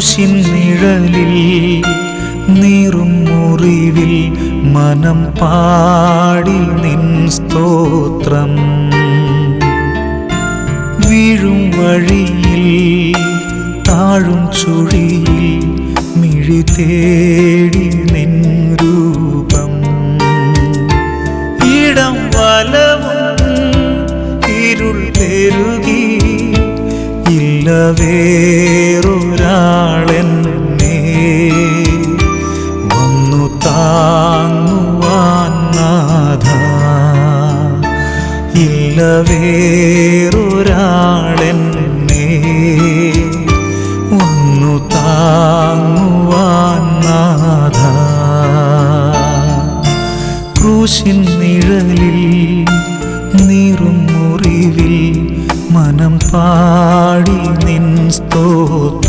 ക്രൂശിൻ നിഴലിൽ നീറും മുറിവിൽ മനം പാടി നിൻ സ്തോത്രം. വീഴും വഴിയിൽ താഴും ചുഴിയിൽ മിഴി തേടി നിൻ രൂപം. ഇടം വലവും ഇരുൾ പെരുകി ഇല്ല വേറൊരാളെന്നെ വന്നു താങ്ങുവാൻ നാഥ. ഇല്ല വേറൊരാളെന്നെ വന്നു താങ്ങുവാൻ നാഥ. ക്രൂശിൻ നിഴലിൽ നീറും മുറിവിൽ മനം പാടി നിൻ സ്തോത്രം.